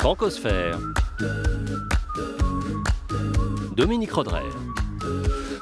Francosphère. Dominique Rodrer.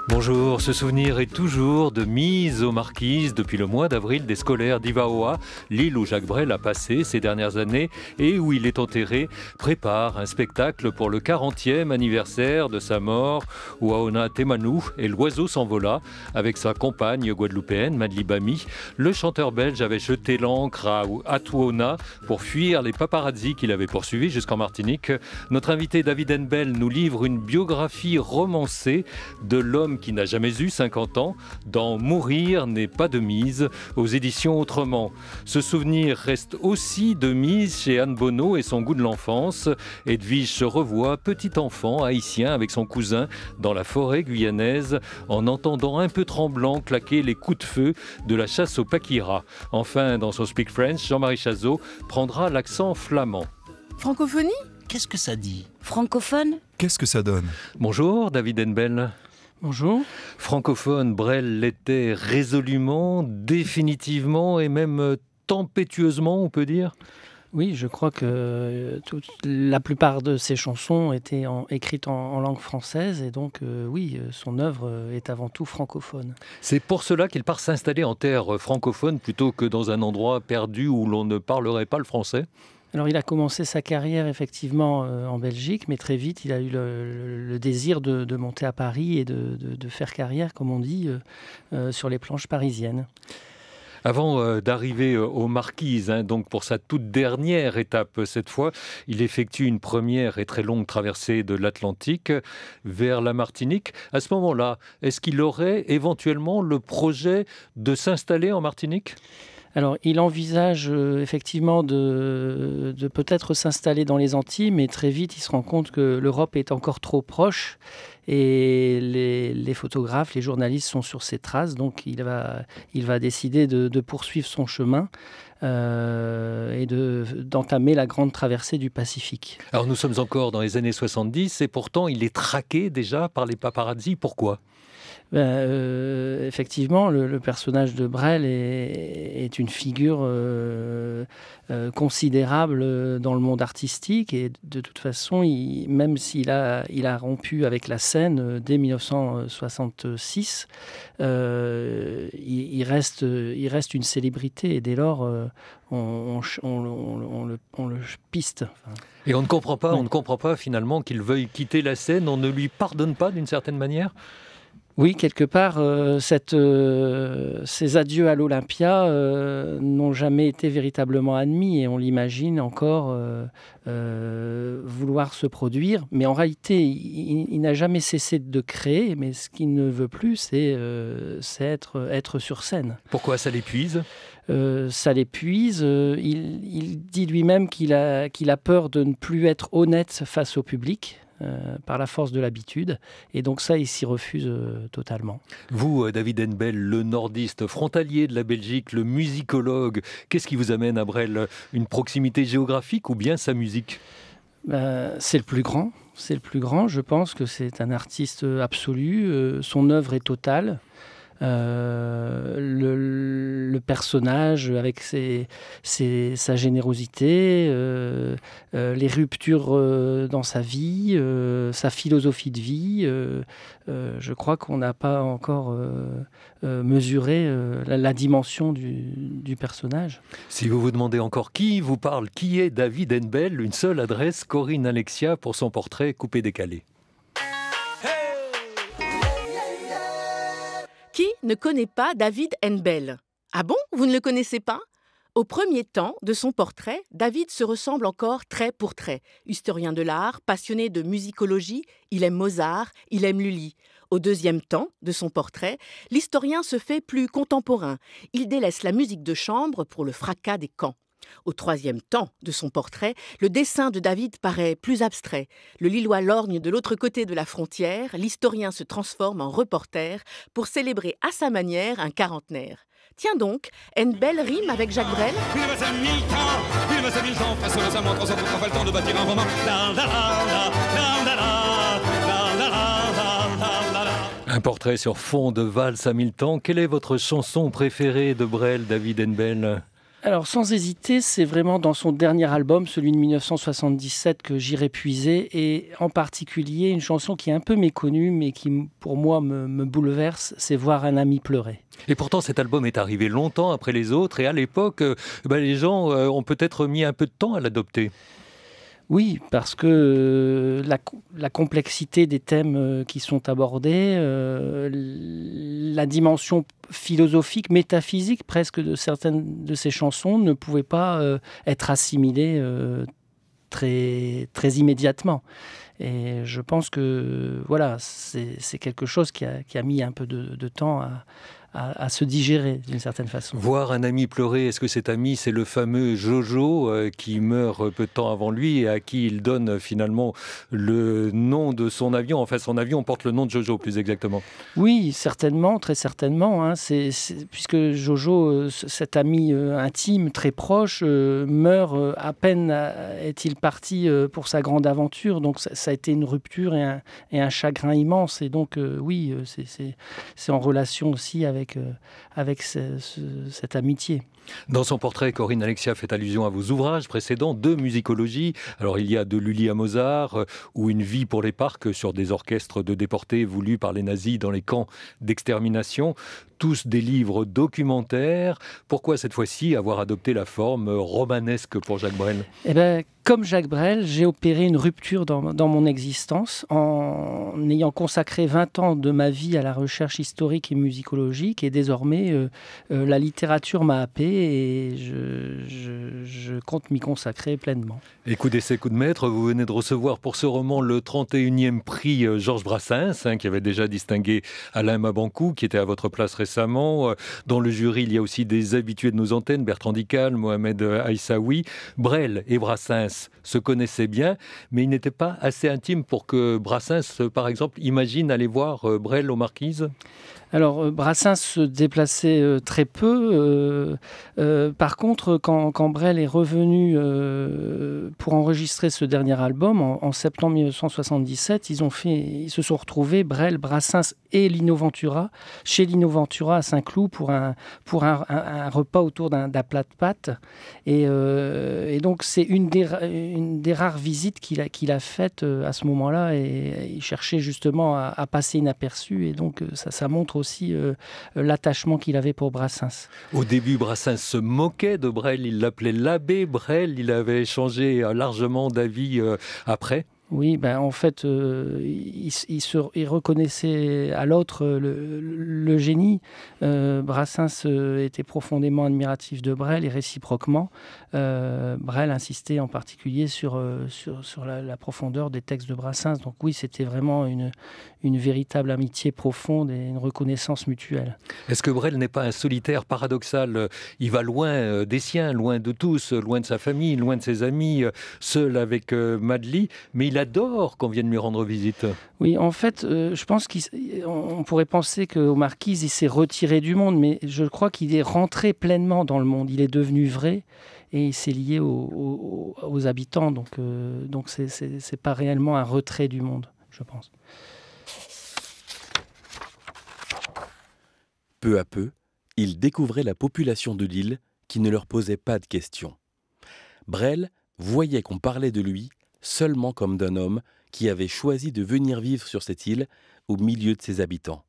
Bonjour, ce souvenir est toujours de mise aux Marquises depuis le mois d'avril des scolaires d'Ivaoa, l'île où Jacques Brel a passé ces dernières années et où il est enterré, prépare un spectacle pour le 40e anniversaire de sa mort, où Aona Temanou et l'oiseau s'envola avec sa compagne guadeloupéenne Madly Bami. Le chanteur belge avait jeté l'ancre à Atuona pour fuir les paparazzis qu'il avait poursuivis jusqu'en Martinique. Notre invité David Henbel nous livre une biographie romancée de l'homme qui n'a jamais eu 50 ans, dans Mourir n'est pas de mise, aux éditions Autrement. Ce souvenir reste aussi de mise chez Anne Bonneau et son goût de l'enfance. Edwige se revoit petit enfant haïtien avec son cousin dans la forêt guyanaise, en entendant un peu tremblant claquer les coups de feu de la chasse au paquira. Enfin, dans son Speak French, Jean-Marie Chazot prendra l'accent flamand. Francophonie ? Qu'est-ce que ça dit ? Francophone ? Qu'est-ce que ça donne ? Bonjour David Henbel. Bonjour. Francophone, Brel l'était résolument, définitivement et même tempétueusement, on peut dire. Oui, je crois que la plupart de ses chansons étaient écrites en langue française et donc oui, son œuvre est avant tout francophone. C'est pour cela qu'il part s'installer en terre francophone plutôt que dans un endroit perdu où l'on ne parlerait pas le français. Alors il a commencé sa carrière effectivement en Belgique, mais très vite il a eu le désir de monter à Paris et de faire carrière, comme on dit, sur les planches parisiennes. Avant d'arriver aux Marquises, donc pour sa toute dernière étape cette fois, il effectue une première et très longue traversée de l'Atlantique vers la Martinique. À ce moment-là, est-ce qu'il aurait éventuellement le projet de s'installer en Martinique ? Alors, il envisage effectivement de peut-être s'installer dans les Antilles, mais très vite, il se rend compte que l'Europe est encore trop proche et les photographes, les journalistes sont sur ses traces. Donc, il va décider de poursuivre son chemin et d'entamer la grande traversée du Pacifique. Alors, nous sommes encore dans les années 70 et pourtant, il est traqué déjà par les paparazzis. Pourquoi ? Effectivement, le personnage de Brel est une figure considérable dans le monde artistique et de toute façon, même s'il a rompu avec la scène dès 1966, il reste une célébrité et dès lors, on le piste. Et on ne comprend pas finalement qu'il veuille quitter la scène, on ne lui pardonne pas d'une certaine manière ? Oui, quelque part, ces adieux à l'Olympia n'ont jamais été véritablement admis et on l'imagine encore vouloir se produire. Mais en réalité, il n'a jamais cessé de créer, mais ce qu'il ne veut plus, c'est être sur scène. Pourquoi ça l'épuise ? Ça l'épuise. Il dit lui-même qu'il a peur de ne plus être honnête face au public. Par la force de l'habitude. Et donc ça, il s'y refuse totalement. Vous, David Henbel, le nordiste frontalier de la Belgique, le musicologue, qu'est-ce qui vous amène à Brel ? Une proximité géographique ou bien sa musique ? C'est le plus grand. C'est le plus grand. Je pense que c'est un artiste absolu. Son œuvre est totale. Le personnage avec sa générosité, les ruptures dans sa vie, sa philosophie de vie. Je crois qu'on n'a pas encore mesuré la dimension du personnage. Si vous vous demandez encore qui vous parle, qui est David Henbel, une seule adresse, Corinne Alexia pour son portrait coupé-décalé. Qui ne connaît pas David Henbel ? Ah bon, vous ne le connaissez pas ? Au premier temps de son portrait, David se ressemble encore trait pour trait. Historien de l'art, passionné de musicologie, il aime Mozart, il aime Lully. Au deuxième temps de son portrait, l'historien se fait plus contemporain. Il délaisse la musique de chambre pour le fracas des camps. Au troisième temps de son portrait, le dessin de David paraît plus abstrait. Le Lillois lorgne de l'autre côté de la frontière, l'historien se transforme en reporter pour célébrer à sa manière un quarantenaire. Tiens donc, Henbel rime avec Jacques Brel. Il me à 1000 ans, façon récemment, 300 pour pas le temps de bâtir un roman. Un portrait sur fond de valse à 1000 temps. Quelle est votre chanson préférée de Brel, David Henbel ? Alors, sans hésiter, c'est vraiment dans son dernier album, celui de 1977, que j'irai puiser, et en particulier une chanson qui est un peu méconnue, mais qui, pour moi, me bouleverse, c'est Voir un ami pleurer. Et pourtant, cet album est arrivé longtemps après les autres, et à l'époque, les gens ont peut-être mis un peu de temps à l'adopter. Oui, parce que la complexité des thèmes qui sont abordés, la dimension philosophique, métaphysique presque de certaines de ces chansons ne pouvait pas être assimilée très, très immédiatement. Et je pense que voilà, c'est quelque chose qui a mis un peu de temps à se digérer d'une certaine façon. Voir un ami pleurer, est-ce que cet ami, c'est le fameux Jojo qui meurt peu de temps avant lui et à qui il donne finalement le nom de son avion? Enfin, son avion porte le nom de Jojo, plus exactement. Oui, certainement, très certainement. Hein. Puisque Jojo, cet ami intime, très proche, meurt à peine est-il parti pour sa grande aventure. Donc ça a été une rupture et un chagrin immense. Et donc oui, c'est en relation aussi avec cette amitié. Dans son portrait, Corinne Alexia fait allusion à vos ouvrages précédents de musicologie. Alors il y a de Lully à Mozart ou Une vie pour les parcs sur des orchestres de déportés voulus par les nazis dans les camps d'extermination. Tous des livres documentaires. Pourquoi cette fois-ci avoir adopté la forme romanesque pour Jacques Brel? Eh bien, comme Jacques Brel, j'ai opéré une rupture dans mon existence en ayant consacré 20 ans de ma vie à la recherche historique et musicologique. Et désormais, la littérature m'a happé et je compte m'y consacrer pleinement. Et coup d'essai, coup de maître, vous venez de recevoir pour ce roman le 31e prix Georges Brassens, qui avait déjà distingué Alain Mabanckou, qui était à votre place récemment. Dans le jury, il y a aussi des habitués de nos antennes, Bertrand Dical, Mohamed Aïssaoui. Brel et Brassens se connaissaient bien, mais ils n'étaient pas assez intimes pour que Brassens, par exemple, imagine aller voir Brel aux Marquises. Alors, Brassens se déplaçait très peu. Par contre, quand Brel est revenu pour enregistrer ce dernier album, en septembre 1977, ils se sont retrouvés, Brel, Brassens et Lino Ventura, chez Lino Ventura à Saint-Cloud pour un repas autour d'un plat de pâtes. Et donc, c'est une des rares visites qu'il a faites à ce moment-là. Et il cherchait justement à passer inaperçu. Et donc, ça montre aussi l'attachement qu'il avait pour Brassens. Au début, Brassens se moquait de Brel, il l'appelait l'abbé Brel, il avait changé largement d'avis après. Oui, en fait, il reconnaissait à l'autre le génie. Brassens était profondément admiratif de Brel et réciproquement. Brel insistait en particulier sur la profondeur des textes de Brassens. Donc oui, c'était vraiment une véritable amitié profonde et une reconnaissance mutuelle. Est-ce que Brel n'est pas un solitaire paradoxal? Il va loin des siens, loin de tous, loin de sa famille, loin de ses amis, seul avec Madly, mais il adore qu'on vienne lui rendre visite. Oui, en fait, je pense qu'on pourrait penser qu'aux Marquises, il s'est retiré du monde, mais je crois qu'il est rentré pleinement dans le monde. Il est devenu vrai et il s'est lié aux habitants. Donc c'est pas réellement un retrait du monde, je pense. Peu à peu, ils découvraient la population de l'île qui ne leur posait pas de questions. Brel voyait qu'on parlait de lui seulement comme d'un homme qui avait choisi de venir vivre sur cette île au milieu de ses habitants.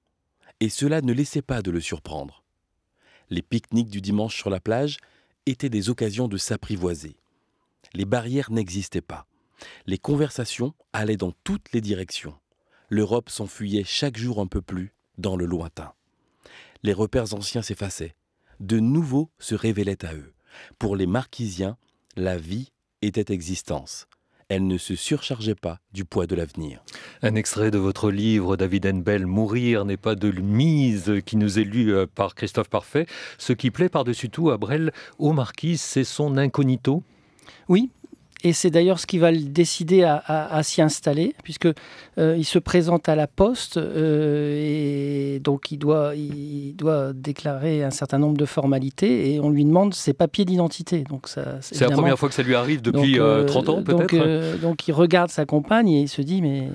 Et cela ne laissait pas de le surprendre. Les pique-niques du dimanche sur la plage étaient des occasions de s'apprivoiser. Les barrières n'existaient pas. Les conversations allaient dans toutes les directions. L'Europe s'enfuyait chaque jour un peu plus dans le lointain. Les repères anciens s'effaçaient. De nouveaux se révélaient à eux. Pour les Marquisiens, la vie était existence. Elle ne se surchargeait pas du poids de l'avenir. Un extrait de votre livre, David Henbel, Mourir n'est pas de mise, qui nous est lu par Christophe Parfait. Ce qui plaît par-dessus tout à Brel, aux Marquises, c'est son incognito. Oui. Et c'est d'ailleurs ce qui va le décider à s'y installer, puisque il se présente à la poste et donc il doit déclarer un certain nombre de formalités et on lui demande ses papiers d'identité. Donc c'est la première fois que ça lui arrive depuis 30 ans peut-être. Donc il regarde sa compagne et il se dit mais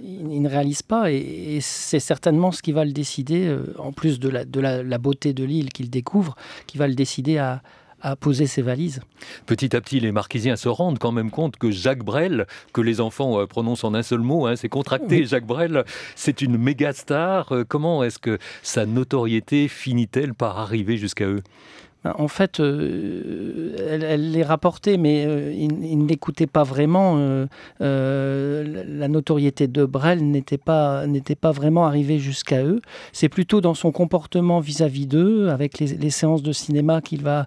il ne réalise pas et c'est certainement ce qui va le décider, en plus de la beauté de l'île qu'il découvre, qui va le décider à à poser ses valises. Petit à petit, les Marquisiens se rendent quand même compte que Jacques Brel, que les enfants prononcent en un seul mot, c'est contracté, oui. Jacques Brel, c'est une méga star. Comment est-ce que sa notoriété finit-elle par arriver jusqu'à eux ? En fait, elle les rapportait, mais ils n'écoutaient pas vraiment. La notoriété de Brel n'était pas vraiment arrivée jusqu'à eux. C'est plutôt dans son comportement vis-à-vis d'eux, avec les séances de cinéma qu'il va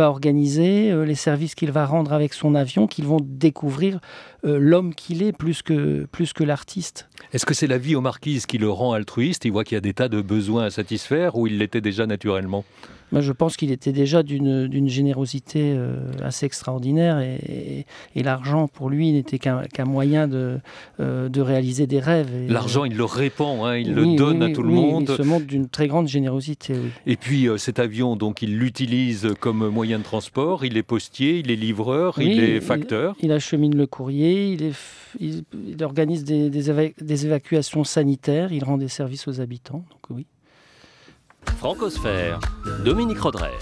organiser, les services qu'il va rendre avec son avion, qu'ils vont découvrir l'homme qu'il est plus que l'artiste. Est-ce que c'est la vie aux Marquises qui le rend altruiste ? Il voit qu'il y a des tas de besoins à satisfaire, ou il l'était déjà naturellement ? Moi, je pense qu'il était déjà d'une générosité assez extraordinaire et l'argent, pour lui, n'était qu'un moyen de réaliser des rêves. L'argent, il le répand, il le donne à tout le monde. Il se montre d'une très grande générosité. Oui. Et puis, cet avion, donc, il l'utilise comme moyen de transport. Il est postier, il est livreur, il est facteur. Il achemine le courrier, il organise des évacuations sanitaires, il rend des services aux habitants. Donc, oui. Francosphère, Dominique Rodrère.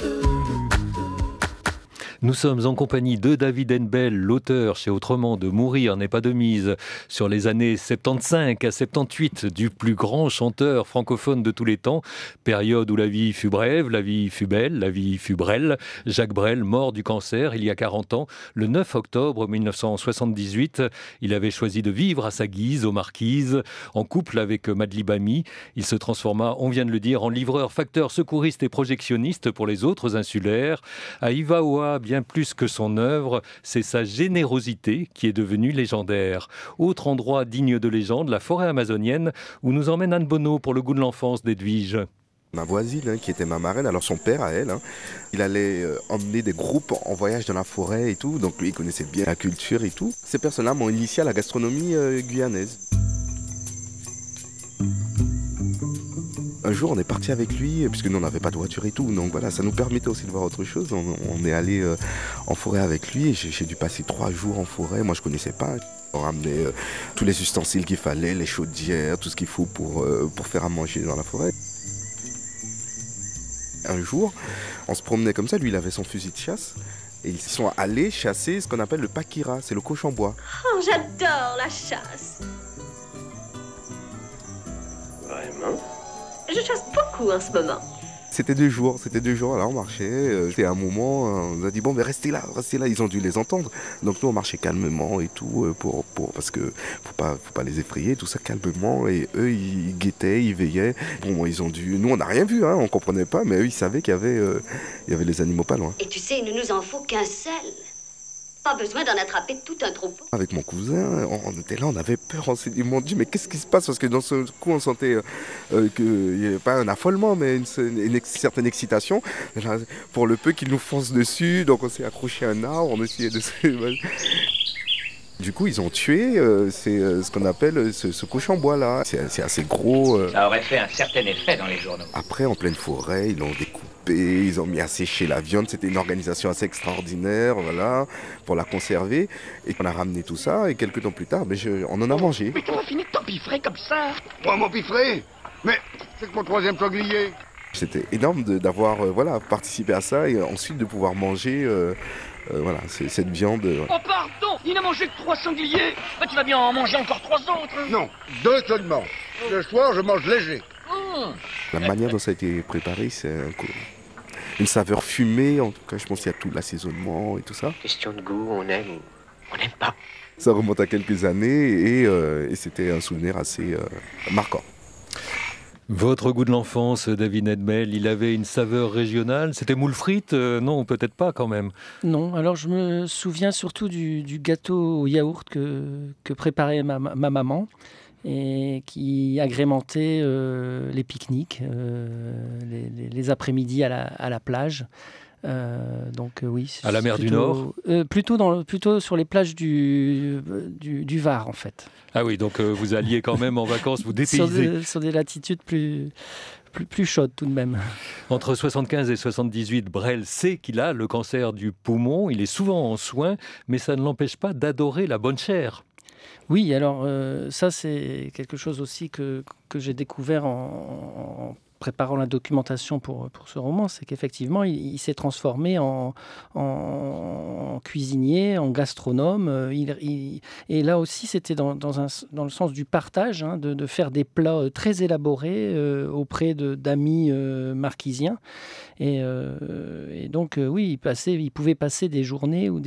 Nous sommes en compagnie de David Henbel, l'auteur chez Autrement de Mourir n'est pas de mise, sur les années 75 à 78 du plus grand chanteur francophone de tous les temps, période où la vie fut brève, la vie fut belle, la vie fut Brel. Jacques Brel, mort du cancer il y a 40 ans, le 9 octobre 1978. Il avait choisi de vivre à sa guise, aux Marquises, en couple avec Madly Bamy. Il se transforma, on vient de le dire, en livreur, facteur, secouriste et projectionniste pour les autres insulaires. À Ivaoa, bien plus que son œuvre, c'est sa générosité qui est devenue légendaire. Autre endroit digne de légende, la forêt amazonienne, où nous emmène Anne Bonneau pour le goût de l'enfance d'Edwige. Ma voisine, qui était ma marraine, alors son père à elle, il allait emmener des groupes en voyage dans la forêt et tout, donc lui il connaissait bien la culture et tout. Ces personnes-là m'ont initié à la gastronomie guyanaise. Un jour, on est parti avec lui, puisque nous, on n'avait pas de voiture et tout. Donc voilà, ça nous permettait aussi de voir autre chose. On est allé en forêt avec lui et j'ai dû passer 3 jours en forêt. Moi, je ne connaissais pas. On ramenait tous les ustensiles qu'il fallait, les chaudières, tout ce qu'il faut pour faire à manger dans la forêt. Un jour, on se promenait comme ça. Lui, il avait son fusil de chasse. Et ils sont allés chasser ce qu'on appelle le pakira, c'est le cochon-bois. Oh, j'adore la chasse. Vraiment ? Je chasse beaucoup en ce moment. C'était 2 jours, là on marchait, c'était un moment, on nous a dit bon mais restez là, ils ont dû les entendre. Donc nous on marchait calmement et tout, parce que faut pas les effrayer, tout ça calmement, et eux ils guettaient, ils veillaient. Bon ils ont dû, nous on n'a rien vu, on comprenait pas, mais eux ils savaient qu'il y avait les animaux pas loin. Et tu sais, il ne nous en faut qu'un seul. Pas besoin d'en attraper tout un troupeau. Avec mon cousin, on était là, on avait peur, on s'est dit, mon Dieu, mais qu'est-ce qui se passe? Parce que dans ce coup, on sentait qu'il n'y avait pas un affolement, mais une certaine excitation. Là, pour le peu qu'il nous fonce dessus, donc on s'est accroché à un arbre, on essayait de se... Du coup, ils ont tué ce qu'on appelle ce cochon-bois-là. C'est assez gros. Ça aurait fait un certain effet dans les journaux. Après, en pleine forêt, ils l'ont découpé. Ils ont mis à sécher la viande, c'était une organisation assez extraordinaire, voilà, pour la conserver. Et on a ramené tout ça, et quelques temps plus tard, on en a mangé. Mais comment finir de t'empiffrer comme ça? Moi, m'empiffrer? Mais c'est que mon 3e sanglier. C'était énorme d'avoir participé à ça, et ensuite de pouvoir manger cette viande. Oh pardon, il n'a mangé que 3 sangliers. Bah, tu vas bien en manger encore 3 autres. Non, 2 seulement. Le soir, je mange léger. La manière dont ça a été préparé, c'est une saveur fumée. En tout cas, je pense qu'il y a tout l'assaisonnement et tout ça. Question de goût, on aime ou on n'aime pas. Ça remonte à quelques années et c'était un souvenir assez marquant. Votre goût de l'enfance, David Henbel, il avait une saveur régionale. C'était moule frites? Non, peut-être pas quand même. Non, alors je me souviens surtout du gâteau au yaourt que préparait ma maman, et qui agrémentait les pique-niques, les après-midi à la plage. Oui. À la mer du Nord plutôt sur les plages du Var, en fait. Ah oui, donc vous alliez quand même en vacances, vous dépaysez. Sur des latitudes plus chaudes tout de même. Entre 75 et 78, Brel sait qu'il a le cancer du poumon. Il est souvent en soins, mais ça ne l'empêche pas d'adorer la bonne chair. Oui, alors ça c'est quelque chose aussi que j'ai découvert en préparant la documentation pour ce roman, c'est qu'effectivement, il s'est transformé en cuisinier, en gastronome. Et là aussi, c'était dans le sens du partage, hein, de faire des plats très élaborés auprès d'amis marquisiens. Et donc, oui, il pouvait passer des journées ou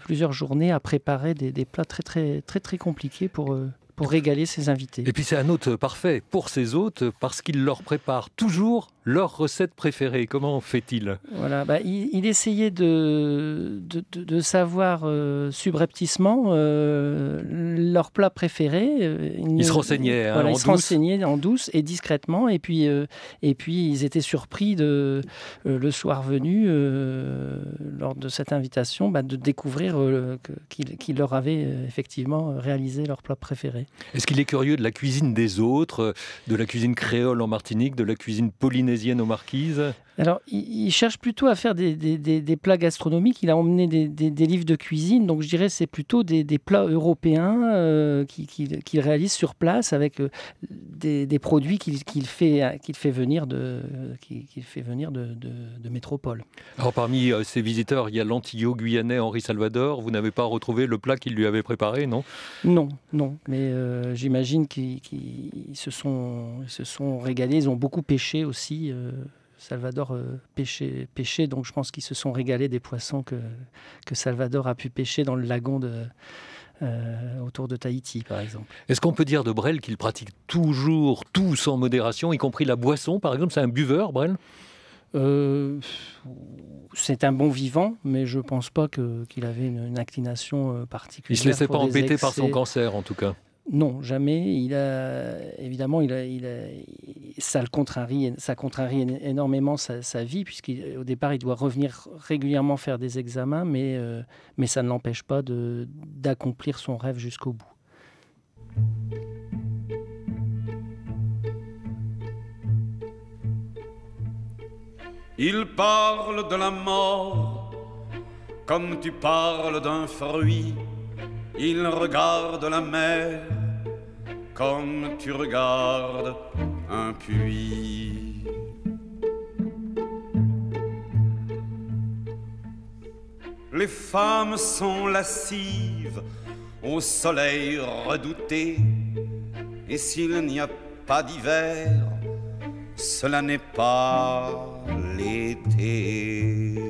plusieurs journées à préparer des plats très, très, très, très compliqués pour régaler ses invités. Et puis c'est un hôte parfait pour ses hôtes parce qu'il leur prépare toujours leur recette préférée. Comment fait-il ? Voilà, il essayait de savoir subrepticement leur plat préféré. Il se renseignait en douce. Il se renseignait en douce et discrètement. Et puis ils étaient surpris le soir venu, lors de cette invitation, de découvrir qu'il leur avait effectivement réalisé leur plat préféré. Est-ce qu'il est curieux de la cuisine des autres, de la cuisine créole en Martinique, de la cuisine polynésienne aux Marquises ? Alors, il cherche plutôt à faire des plats gastronomiques. Il a emmené des livres de cuisine. Donc, je dirais que c'est plutôt des plats européens qu'il réalise sur place avec des produits qu'il fait venir de métropole. Alors, parmi ses visiteurs, il y a l'Antillo-Guyanais Henri Salvador. Vous n'avez pas retrouvé le plat qu'il lui avait préparé, non ? Non. Mais j'imagine qu'ils se sont régalés. Ils ont beaucoup pêché aussi. Salvador pêchait, donc je pense qu'ils se sont régalés des poissons que Salvador a pu pêcher dans le lagon autour de Tahiti, par exemple. Est-ce qu'on peut dire de Brel qu'il pratique toujours tout sans modération, y compris la boisson, par exemple ? C'est un buveur, Brel ? C'est un bon vivant, mais je ne pense pas qu'il avait une inclination particulière. Il ne se laissait pas embêter par son cancer, en tout cas. Non, jamais. Ça contrarie énormément sa vie, puisqu'au départ, il doit revenir régulièrement faire des examens, mais ça ne l'empêche pas d'accomplir son rêve jusqu'au bout. Il parle de la mort comme tu parles d'un fruit. Il regarde la mer comme tu regardes un puits. Les femmes sont lascives au soleil redouté, et s'il n'y a pas d'hiver, cela n'est pas l'été.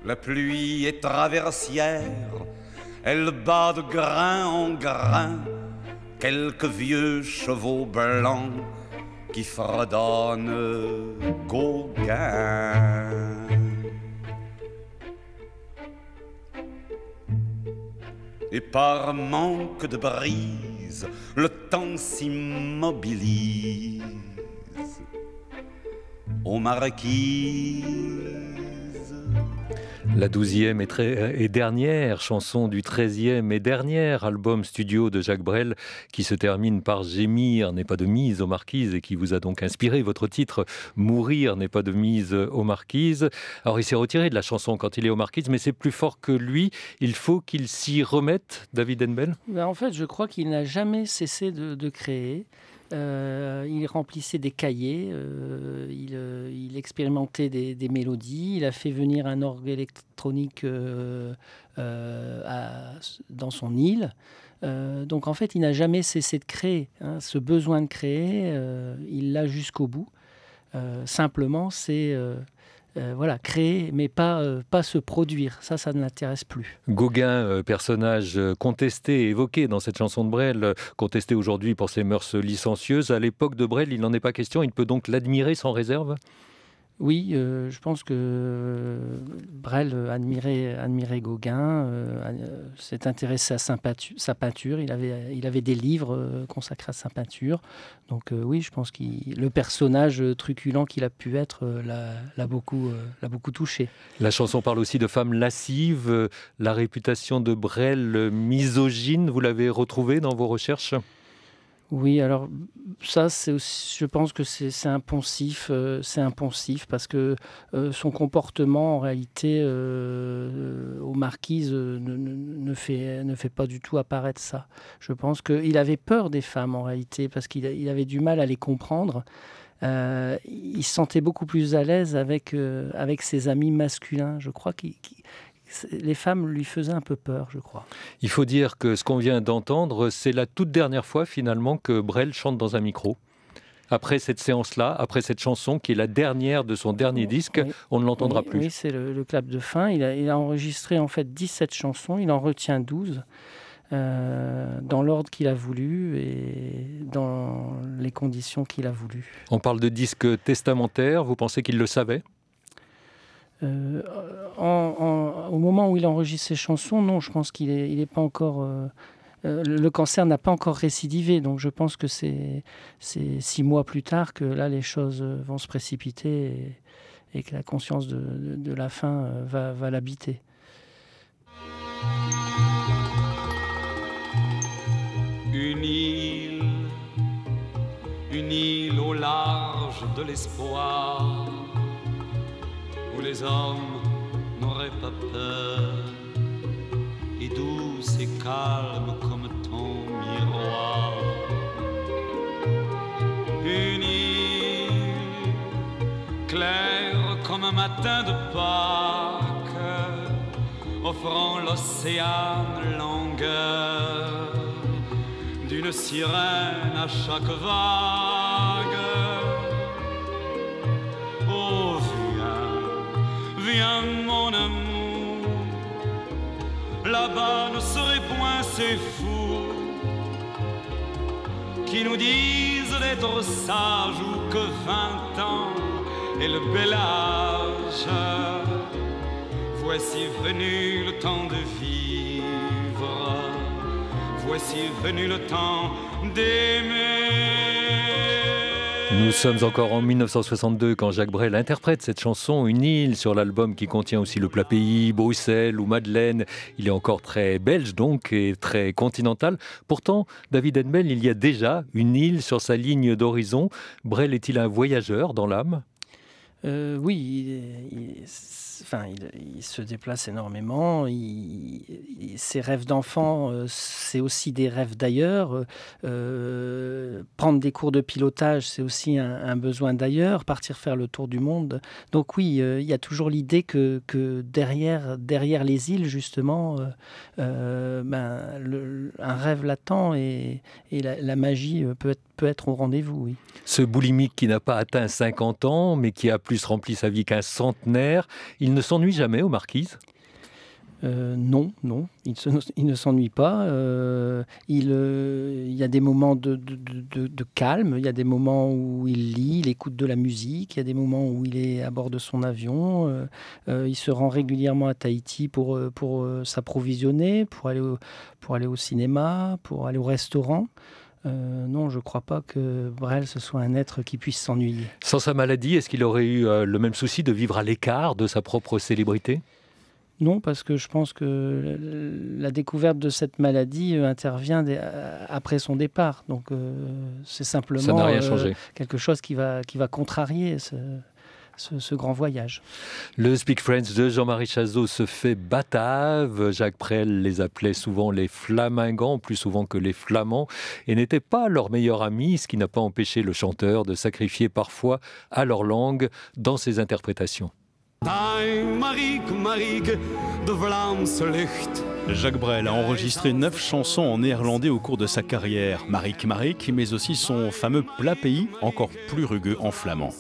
La pluie est traversière, elle bat de grain en grain quelques vieux chevaux blancs qui fredonnent Gauguin. Et par manque de brise, le temps s'immobilise aux Marquises. La 12e et dernière chanson du 13e et dernier album studio de Jacques Brel, qui se termine par « Gémir n'est pas de mise aux Marquises » et qui vous a donc inspiré votre titre « Mourir n'est pas de mise aux Marquises ». Alors il s'est retiré de la chanson quand il est aux Marquises, mais c'est plus fort que lui. Il faut qu'il s'y remette, David Henbel ? En fait, je crois qu'il n'a jamais cessé de créer. Il remplissait des cahiers, il expérimentait des mélodies, il a fait venir un orgue électronique dans son île. Donc en fait, il n'a jamais cessé de créer. Ce besoin de créer, il l'a jusqu'au bout. Simplement, c'est créer, mais pas se produire. Ça ne l'intéresse plus. Gauguin, personnage contesté et évoqué dans cette chanson de Brel, contesté aujourd'hui pour ses mœurs licencieuses. À l'époque de Brel, il n'en est pas question. Il peut donc l'admirer sans réserve ? Oui, je pense que Brel admirait Gauguin, s'est intéressé à sa peinture. Il avait des livres consacrés à sa peinture. Donc oui, je pense que le personnage truculent qu'il a pu être l'a beaucoup touché. La chanson parle aussi de femmes lascives. La réputation de Brel misogyne, vous l'avez retrouvée dans vos recherches ? Oui, alors ça, je pense que c'est un poncif, parce que son comportement, en réalité, aux Marquises, ne fait pas du tout apparaître ça. Je pense qu'il avait peur des femmes, en réalité, parce qu'il avait du mal à les comprendre. Il se sentait beaucoup plus à l'aise avec ses amis masculins. Je crois que les femmes lui faisaient un peu peur, je crois. Il faut dire que ce qu'on vient d'entendre, c'est la toute dernière fois finalement que Brel chante dans un micro. Après cette séance-là, après cette chanson qui est la dernière de son dernier disque, oui. On ne l'entendra plus. Oui, c'est le clap de fin. Il a enregistré en fait 17 chansons, il en retient 12. Dans l'ordre qu'il a voulu et dans les conditions qu'il a voulu. On parle de disque testamentaire, vous pensez qu'il le savait ? Au moment où il enregistre ses chansons, non, je pense qu'il est pas encore... le cancer n'a pas encore récidivé, donc je pense que c'est 6 mois plus tard que là les choses vont se précipiter et que la conscience de la fin va l'habiter. Une île au large de l'espoir, où les hommes n'auraient pas peur, et douce et calme comme ton miroir. Une île claire comme un matin de Pâques, offrant l'océan longueur d'une sirène à chaque vague. Oh, viens mon amour, là-bas ne serait point ces fous qui nous disent d'être sages ou que 20 ans est le bel âge. Voici venu le temps de vivre, voici venu le temps d'aimer. Nous sommes encore en 1962 quand Jacques Brel interprète cette chanson, Une île, sur l'album qui contient aussi Le Plat Pays, Bruxelles ou Madeleine. Il est encore très belge donc et très continental. Pourtant, David Henbel, il y a déjà une île sur sa ligne d'horizon. Brel est-il un voyageur dans l'âme ? Oui, il se déplace énormément. Ses rêves d'enfant, c'est aussi des rêves d'ailleurs. Prendre des cours de pilotage, c'est aussi un besoin d'ailleurs. Partir faire le tour du monde. Donc oui, il y a toujours l'idée que derrière les îles, justement, un rêve l'attend et la magie peut être au rendez-vous, oui. Ce boulimique qui n'a pas atteint 50 ans, mais qui a plus rempli sa vie qu'un centenaire, il ne s'ennuie jamais aux Marquises ? Non, il ne s'ennuie pas. Il y a des moments de calme, il y a des moments où il lit, il écoute de la musique, il y a des moments où il est à bord de son avion. Il se rend régulièrement à Tahiti pour s'approvisionner, pour aller au cinéma, pour aller au restaurant. Non, je ne crois pas que Brel ce soit un être qui puisse s'ennuyer. Sans sa maladie, est-ce qu'il aurait eu le même souci de vivre à l'écart de sa propre célébrité ? Non, parce que je pense que la découverte de cette maladie intervient après son départ. Donc c'est simplement ça n'a rien changé. Quelque chose qui va contrarier ce grand voyage. Le Speak French de Jean-Marie Chazot se fait batave. Jacques Brel les appelait souvent les flamingants, plus souvent que les flamands, et n'était pas leur meilleur ami, ce qui n'a pas empêché le chanteur de sacrifier parfois à leur langue dans ses interprétations. Jacques Brel a enregistré 9 chansons en néerlandais au cours de sa carrière. Marik Marik, mais aussi son fameux Plat Pays, encore plus rugueux en flamand.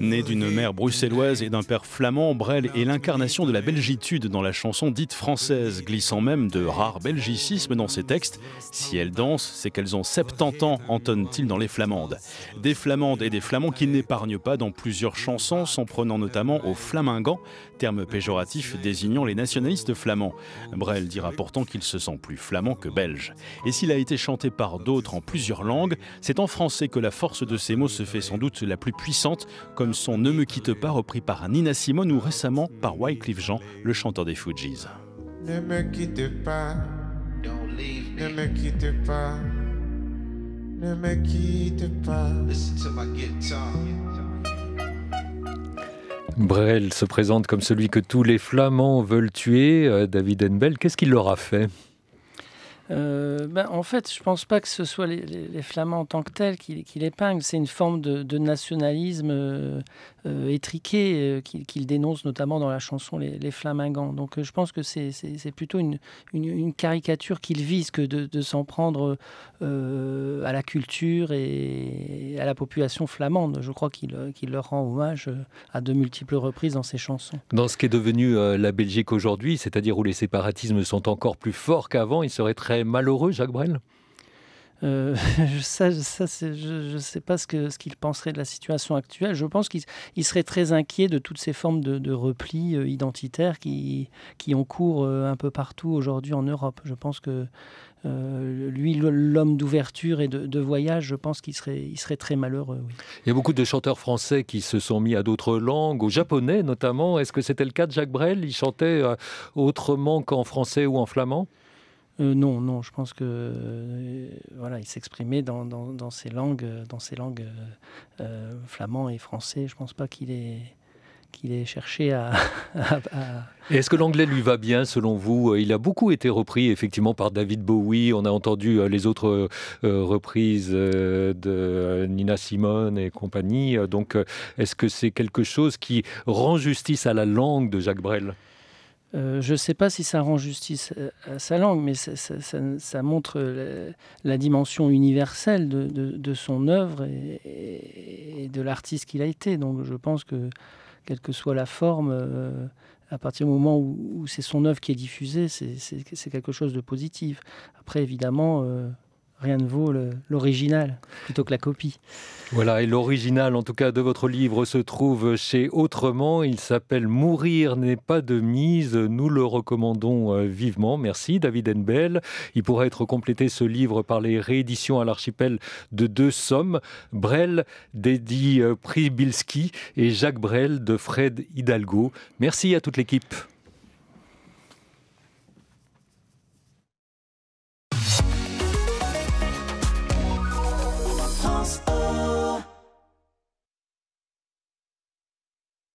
Né d'une mère bruxelloise et d'un père flamand, Brel est l'incarnation de la belgitude dans la chanson dite française, glissant même de rares belgicismes dans ses textes. Si elles dansent, c'est qu'elles ont 70 ans, entonne-t-il dans les flamandes. Des flamandes et des flamands qu'il n'épargne pas dans plusieurs chansons, s'en prenant notamment aux flamingants, terme péjoratif désignant les nationalistes flamands. Brel dira pourtant qu'il se sent plus flamand que belge. Et s'il a été chanté par d'autres en plusieurs langues, c'est en français que la force de ses mots se fait sans doute la plus puissante, comme son Ne me quitte pas repris par Nina Simone ou récemment par Wyclef Jean, le chanteur des Fugees. Ne me quitte pas, ne me quitte pas, ne me quitte pas. Listen to my guitar. Brel se présente comme celui que tous les Flamands veulent tuer. David Henbel, qu'est-ce qu'il leur a fait ? En fait, je ne pense pas que ce soit les Flamands en tant que tels qui l'épinglent. C'est une forme de nationalisme étriqué qu'il dénonce notamment dans la chanson Les Flamingants. Donc je pense que c'est plutôt une caricature qu'il vise que de s'en prendre à la culture et à la population flamande. Je crois qu'il leur rend hommage à de multiples reprises dans ses chansons. Dans ce qui est devenu la Belgique aujourd'hui, c'est-à-dire où les séparatismes sont encore plus forts qu'avant, il serait très malheureux, Jacques Brel ? Je ne sais pas ce qu'il penserait de la situation actuelle. Je pense qu'il serait très inquiet de toutes ces formes de repli identitaires qui ont cours un peu partout aujourd'hui en Europe. Je pense que lui, l'homme d'ouverture et de voyage, je pense qu'il serait très malheureux. Oui. Il y a beaucoup de chanteurs français qui se sont mis à d'autres langues, au japonais notamment. Est-ce que c'était le cas de Jacques Brel ? Il chantait autrement qu'en français ou en flamand ? Non, je pense que il s'exprimait dans ces langues, flamand et français. Je ne pense pas qu'il ait cherché à... Et est-ce que l'anglais lui va bien, selon vous ? Il a beaucoup été repris, effectivement, par David Bowie. On a entendu les autres reprises de Nina Simone et compagnie. Donc, est-ce que c'est quelque chose qui rend justice à la langue de Jacques Brel ? Je ne sais pas si ça rend justice à sa langue, mais ça montre la dimension universelle de son œuvre et de l'artiste qu'il a été. Donc je pense que, quelle que soit la forme, à partir du moment où c'est son œuvre qui est diffusée, c'est quelque chose de positif. Après, évidemment, rien ne vaut l'original plutôt que la copie. Voilà, et l'original, en tout cas, de votre livre se trouve chez Autrement. Il s'appelle « Mourir n'est pas de mise ». Nous le recommandons vivement. Merci, David Henbel. Il pourra être complété, ce livre, par les rééditions à l'Archipel de 2 sommes. Brel d'Eddie Przybilski et Jacques Brel de Fred Hidalgo. Merci à toute l'équipe.